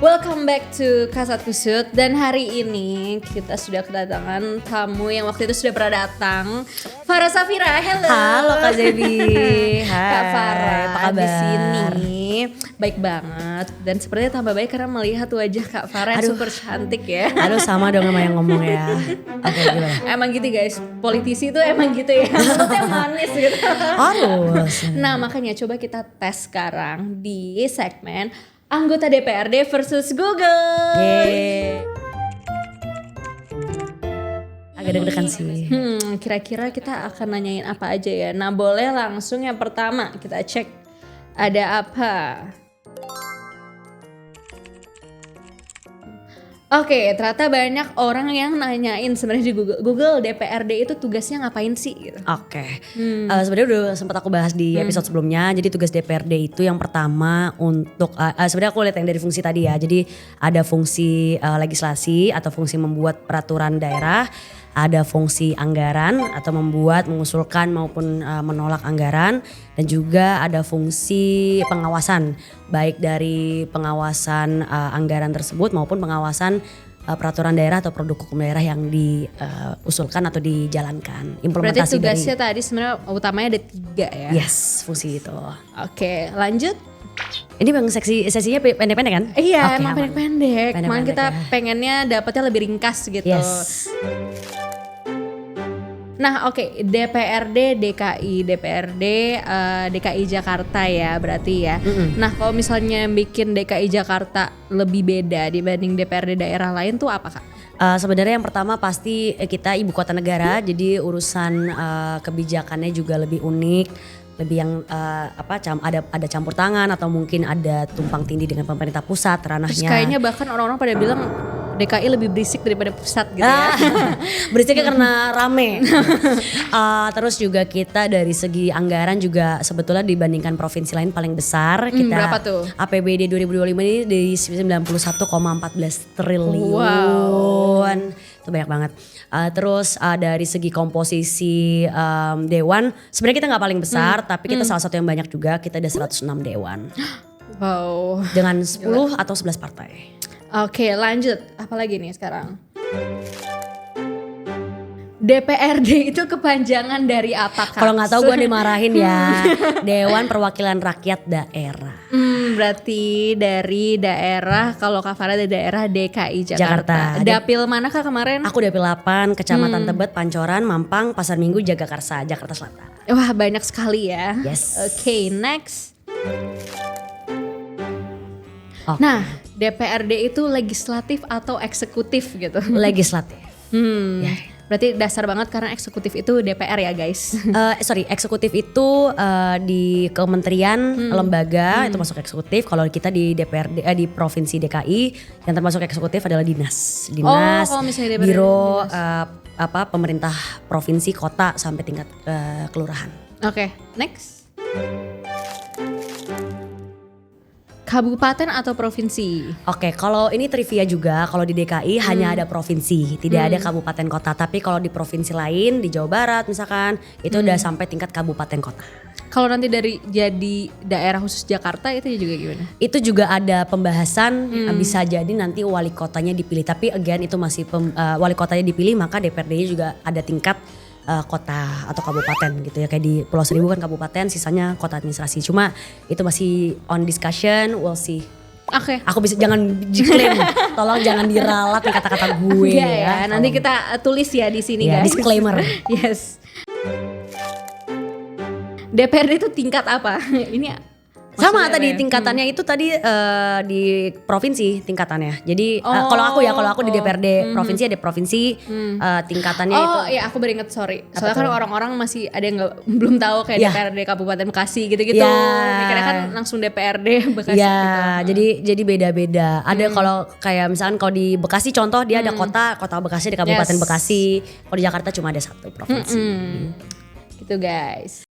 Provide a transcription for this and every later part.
Welcome back to Kasat Kusut. Dan hari ini kita sudah kedatangan tamu yang waktu itu sudah pernah datang, Farah Safira. Hello. Halo Kak Zebi. Hai. Kak Farah, apa kabar? Di sini baik banget. Dan sepertinya tambah baik karena melihat wajah Kak Farah yang super cantik ya. Aduh, sama dong sama yang ngomong ya. Oke, gimana? Emang gitu guys, politisi itu emang gitu ya. Mulutnya manis gitu. Harus. Nah makanya coba kita tes sekarang di segmen anggota DPRD versus Google. Yeay. Agak deg-degan sih. Kira-kira kita akan nanyain apa aja ya. Nah boleh langsung yang pertama kita cek ada apa. Oke, ternyata banyak orang yang nanyain sebenarnya di Google DPRD itu tugasnya ngapain sih gitu. Oke. Sebenarnya udah sempat aku bahas di episode sebelumnya. Jadi tugas DPRD itu yang pertama untuk sebenarnya aku lihat yang dari fungsi tadi ya. Jadi ada fungsi legislasi atau fungsi membuat peraturan daerah, ada fungsi anggaran atau membuat, mengusulkan maupun menolak anggaran, dan juga ada fungsi pengawasan, baik dari pengawasan anggaran tersebut maupun pengawasan peraturan daerah atau produk hukum daerah yang diusulkan atau dijalankan. Berarti Implementasi tugasnya tadi sebenarnya utamanya ada 3 ya? Yes, fungsi itu. Oke, lanjut. Ini bang sesinya pendek-pendek kan? Iya, Oke, emang aman. pendek-pendek. Emang Pendek-pendek kita ya. pengennya dapatnya lebih ringkas gitu. Yes. Nah oke, DPRD DKI Jakarta ya berarti ya. Nah kalau misalnya bikin DKI Jakarta lebih beda dibanding DPRD daerah lain tuh apa Kak? Sebenarnya yang pertama pasti kita ibu kota negara, jadi urusan kebijakannya juga lebih unik, lebih yang ada campur tangan atau mungkin ada tumpang tindih dengan pemerintah pusat ranahnya. Terus kayaknya bahkan orang-orang pada bilang DKI lebih berisik daripada pusat gitu ya. Berisiknya karena rame. Terus juga kita dari segi anggaran juga sebetulnya dibandingkan provinsi lain paling besar. Kita Berapa tuh? APBD 2025 ini di 91,14 triliun. Wow. Itu banyak banget. Terus dari segi komposisi dewan, sebenarnya kita nggak paling besar, tapi kita salah satu yang banyak juga. Kita ada 106 dewan. Wow. Dengan 10 atau 11 partai. Oke lanjut, apalagi nih sekarang? DPRD itu kepanjangan dari apa Kak? Kalau nggak tahu gue dimarahin ya. Dewan Perwakilan Rakyat Daerah. Berarti dari daerah, kalau Kak Farah dari daerah DKI Jakarta. Dapil mana Kak kemarin? Aku Dapil 8, Kecamatan Tebet, Pancoran, Mampang, Pasar Minggu, Jagakarsa, Jakarta Selatan. Wah banyak sekali ya. Yes. Oke, next. Oke. Nah, DPRD itu legislatif atau eksekutif gitu? Legislatif. Ya. Berarti dasar banget karena eksekutif itu DPR ya guys. Eksekutif itu di kementerian, lembaga itu masuk eksekutif. Kalau kita di DPRD di provinsi DKI yang termasuk eksekutif adalah dinas, kalau misalnya DPRD biro, dinas. pemerintah provinsi, kota sampai tingkat kelurahan. Oke, next. Kabupaten atau provinsi? Oke, kalau ini trivia juga, kalau di DKI hanya ada provinsi, tidak ada kabupaten kota. Tapi kalau di provinsi lain, di Jawa Barat misalkan, itu udah sampai tingkat kabupaten kota. Kalau nanti dari jadi daerah khusus Jakarta itu juga gimana? Itu juga ada pembahasan, bisa jadi nanti wali kotanya dipilih. Tapi again itu masih wali kotanya dipilih, maka DPRD-nya juga ada tingkat kota atau kabupaten gitu ya, kayak di Pulau Seribu kan kabupaten, sisanya kota administrasi. Cuma itu masih on discussion, we'll see. Oke. Aku bisa jangan diklaim, tolong jangan diralat nih kata-kata gue ya. Nanti kita tulis ya di sini ya, guys. disclaimer. Yes. DPRD itu tingkat apa? Ini Sama maksudnya tadi apa ya? tingkatannya itu tadi di provinsi tingkatannya. Jadi kalau aku di DPRD provinsi ada provinsi tingkatannya itu. Oh iya aku beringet sorry. Soalnya kan orang-orang masih ada yang belum tahu kayak Ya. DPRD Kabupaten Bekasi gitu-gitu. Ya. Mikirnya kan langsung DPRD Bekasi Ya, gitu. jadi beda-beda. Ada kalau kayak misalkan kalau di Bekasi contoh dia ada kota Bekasi, ada Kabupaten Yes. Bekasi. Kalau di Jakarta cuma ada satu provinsi. Gitu guys.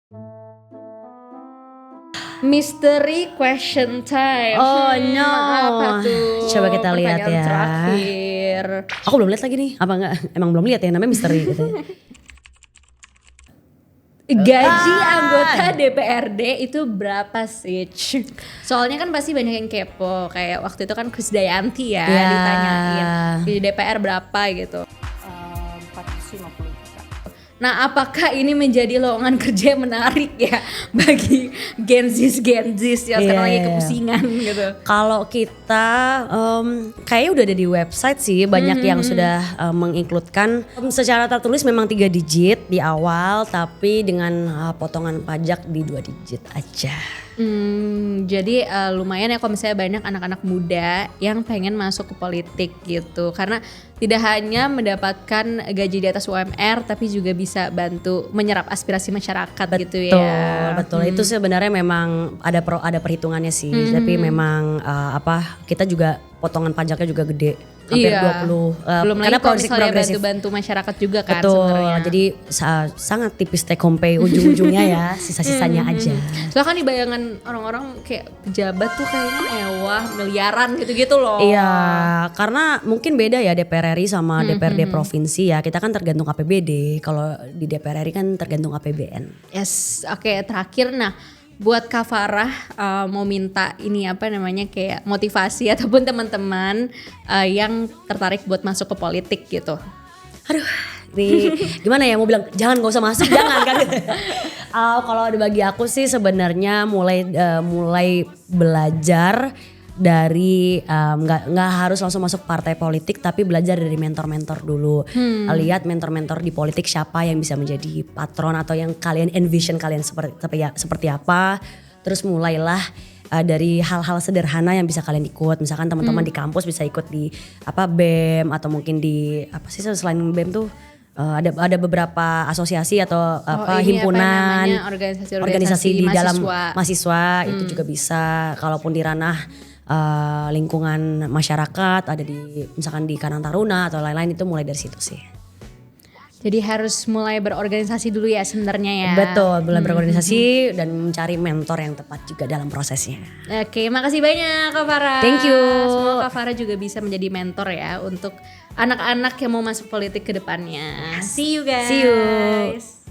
Mystery question time. Oh no. Apa tuh? Coba kita lihat Pertanyaan ya. terakhir. Aku belum lihat lagi nih. Apa enggak? Emang belum lihat ya, namanya misteri gitu. Gaji anggota DPRD itu berapa sih? Soalnya kan pasti banyak yang kepo. Kayak waktu itu kan Krisdayanti ya ditanyain di DPR berapa gitu. 450 juta. Nah, apakah ini menjadi lowongan kerja yang menarik ya bagi Gen Z yang sekarang lagi kepusingan gitu? Kalau kita kayaknya udah ada di website sih, banyak yang sudah menginkludkan secara tertulis memang 3 digit di awal, tapi dengan potongan pajak di 2 digit aja. Jadi lumayan ya kalau misalnya banyak anak-anak muda yang pengen masuk ke politik gitu, karena tidak hanya mendapatkan gaji di atas UMR tapi juga bisa bantu menyerap aspirasi masyarakat gitu ya. Betul. Itu sebenarnya memang ada perhitungannya sih, tapi memang kita juga potongan pajaknya juga gede. Hampir 20. Belum lagi kalau misalnya bantu-bantu masyarakat juga kan sebenarnya. Jadi sangat tipis take home pay ujung-ujungnya ya, sisa-sisanya aja. Soalnya kan di bayangan orang-orang kayak pejabat tuh kayaknya mewah, miliaran gitu-gitu loh. Iya, karena mungkin beda ya DPR RI sama DPRD provinsi ya. Kita kan tergantung APBD, kalau di DPR RI kan tergantung APBN. Yes, oke, terakhir buat Kak Farah mau minta ini kayak motivasi ataupun teman-teman yang tertarik buat masuk ke politik gitu. Aduh, ini gimana ya, mau bilang jangan, gak usah masuk, jangan kan. Kalau bagi aku sih sebenarnya mulai belajar dari nggak harus langsung masuk partai politik, tapi belajar dari mentor-mentor dulu. Lihat mentor-mentor di politik siapa yang bisa menjadi patron atau yang kalian envision kalian seperti apa. Terus mulailah dari hal-hal sederhana yang bisa kalian ikut. Misalkan teman-teman di kampus bisa ikut di BEM, atau mungkin di selain BEM tuh ada beberapa asosiasi atau himpunan, organisasi di dalam mahasiswa itu juga bisa. Kalaupun di ranah lingkungan masyarakat, ada misalkan di Karang Taruna atau lain-lain, itu mulai dari situ sih. Jadi harus mulai berorganisasi dulu ya sebenarnya ya. Betul, mulai berorganisasi dan mencari mentor yang tepat juga dalam prosesnya. Oke, makasih banyak Kak Farah. Thank you. Semoga Kak Farah juga bisa menjadi mentor ya untuk anak-anak yang mau masuk politik ke depannya. See you guys. See you.